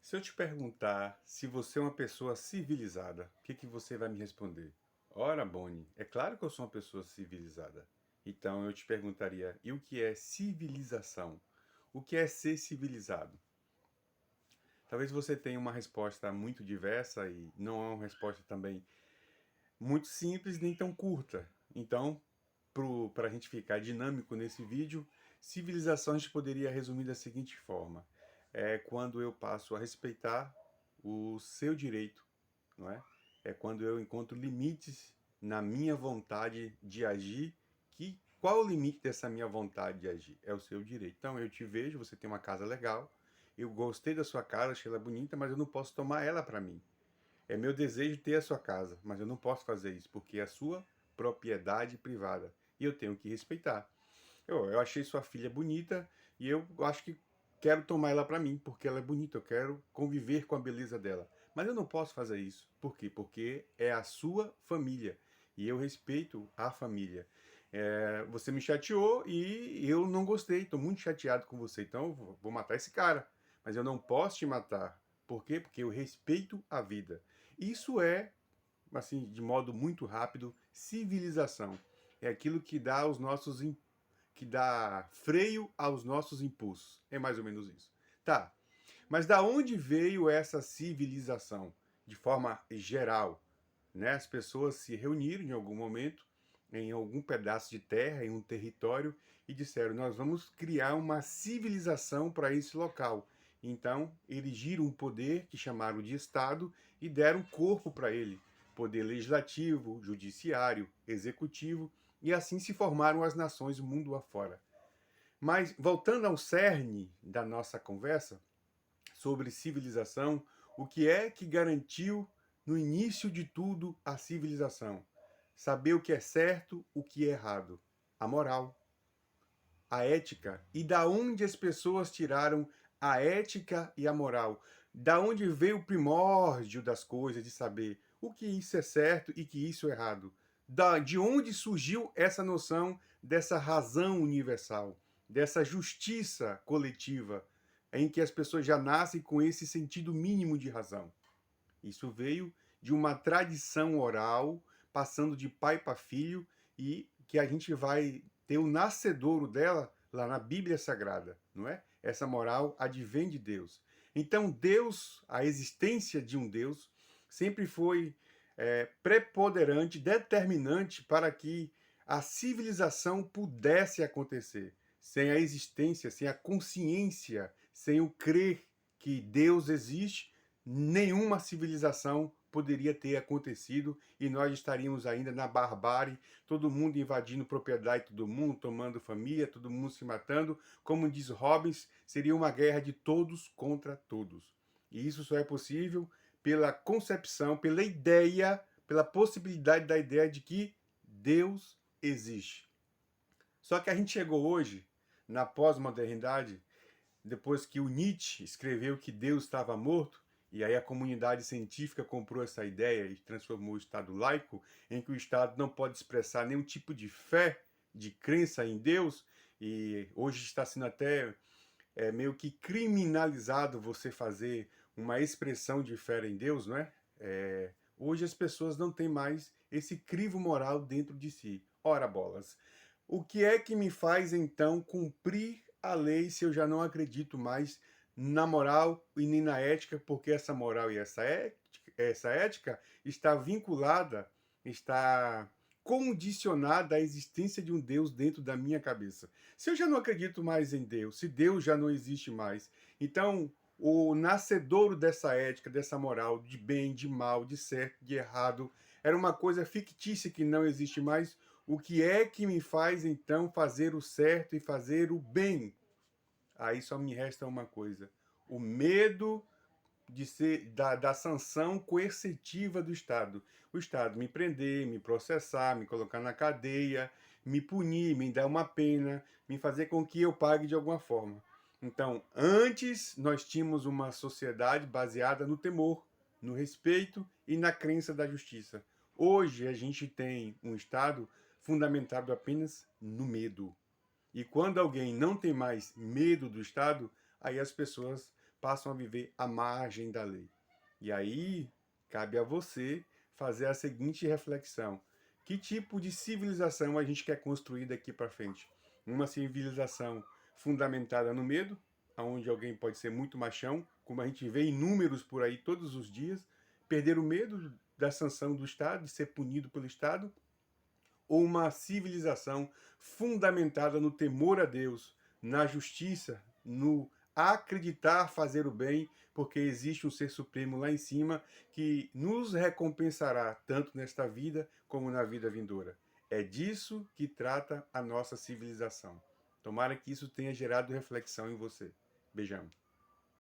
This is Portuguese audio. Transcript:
Se eu te perguntar se você é uma pessoa civilizada, o que você vai me responder? Ora, Boni, é claro que eu sou uma pessoa civilizada. Então eu te perguntaria, e o que é civilização? O que é ser civilizado? Talvez você tenha uma resposta muito diversa e não é uma resposta também muito simples nem tão curta. Então, para a gente ficar dinâmico nesse vídeo, civilização a gente poderia resumir da seguinte forma: é quando eu passo a respeitar o seu direito, não é? É quando eu encontro limites na minha vontade de agir. Qual o limite dessa minha vontade de agir? É o seu direito. Então eu te vejo, você tem uma casa legal, eu gostei da sua casa, achei ela bonita, mas eu não posso tomar ela para mim. É meu desejo ter a sua casa, mas eu não posso fazer isso porque é a sua propriedade privada e eu tenho que respeitar. Eu achei sua filha bonita e eu acho que quero tomar ela para mim porque ela é bonita, eu quero conviver com a beleza dela. Mas eu não posso fazer isso. Por quê? Porque é a sua família e eu respeito a família. Você me chateou e eu não gostei, estou muito chateado com você, então eu vou matar esse cara. Mas eu não posso te matar. Por quê? Porque eu respeito a vida. Isso é, assim, de modo muito rápido, civilização. É aquilo que dá que dá freio aos nossos impulsos. É mais ou menos isso. Tá. Mas da onde veio essa civilização? De forma geral, né? As pessoas se reuniram em algum momento, em algum pedaço de terra, em um território, e disseram: nós vamos criar uma civilização para esse local. Então, erigiram um poder que chamaram de Estado e deram corpo para ele. Poder legislativo, judiciário, executivo, e assim se formaram as nações mundo afora. Mas, voltando ao cerne da nossa conversa sobre civilização, o que é que garantiu no início de tudo a civilização? Saber o que é certo, o que é errado. A moral, a ética. E da onde as pessoas tiraram a ética e a moral? Da onde veio o primórdio das coisas, de saber o que isso é certo e que isso é errado? De onde surgiu essa noção dessa razão universal, dessa justiça coletiva, em que as pessoas já nascem com esse sentido mínimo de razão? Isso veio de uma tradição oral, passando de pai para filho, e que a gente vai ter o nascedouro dela lá na Bíblia Sagrada, não é? Essa moral advém de Deus. Então, Deus, a existência de um Deus, sempre foi preponderante, determinante para que a civilização pudesse acontecer. Sem a existência, sem a consciência, sem o crer que Deus existe, nenhuma civilização poderia ter acontecido e nós estaríamos ainda na barbárie, todo mundo invadindo propriedade de todo mundo, tomando família, todo mundo se matando. Como diz Hobbes, seria uma guerra de todos contra todos. E isso só é possível pela concepção, pela ideia, pela possibilidade da ideia de que Deus existe. Só que a gente chegou hoje, na pós-modernidade, depois que o Nietzsche escreveu que Deus estava morto, e aí a comunidade científica comprou essa ideia e transformou o Estado laico, em que o Estado não pode expressar nenhum tipo de fé, de crença em Deus, e hoje está sendo até meio que criminalizado você fazer uma expressão de fé em Deus, não é? Hoje as pessoas não têm mais esse crivo moral dentro de si. Ora bolas, o que é que me faz então cumprir a lei se eu já não acredito mais na moral e nem na ética, porque essa moral e essa ética está vinculada, está condicionada à existência de um Deus dentro da minha cabeça. Se eu já não acredito mais em Deus, se Deus já não existe mais, então o nascedouro dessa ética, dessa moral, de bem, de mal, de certo, de errado, era uma coisa fictícia que não existe mais. O que é que me faz então fazer o certo e fazer o bem? Aí só me resta uma coisa: o medo de ser da sanção coercitiva do Estado. O Estado me prender, me processar, me colocar na cadeia, me punir, me dar uma pena, me fazer com que eu pague de alguma forma. Então, antes nós tínhamos uma sociedade baseada no temor, no respeito e na crença da justiça. Hoje a gente tem um Estado fundamentado apenas no medo. E quando alguém não tem mais medo do Estado, aí as pessoas passam a viver à margem da lei. E aí, cabe a você fazer a seguinte reflexão: que tipo de civilização a gente quer construir daqui para frente? Uma civilização fundamentada no medo, onde alguém pode ser muito machão, como a gente vê em números por aí todos os dias, perder o medo da sanção do Estado, de ser punido pelo Estado, ou uma civilização fundamentada no temor a Deus, na justiça, no acreditar fazer o bem, porque existe um ser supremo lá em cima que nos recompensará tanto nesta vida como na vida vindoura. É disso que trata a nossa civilização. Tomara que isso tenha gerado reflexão em você. Beijão.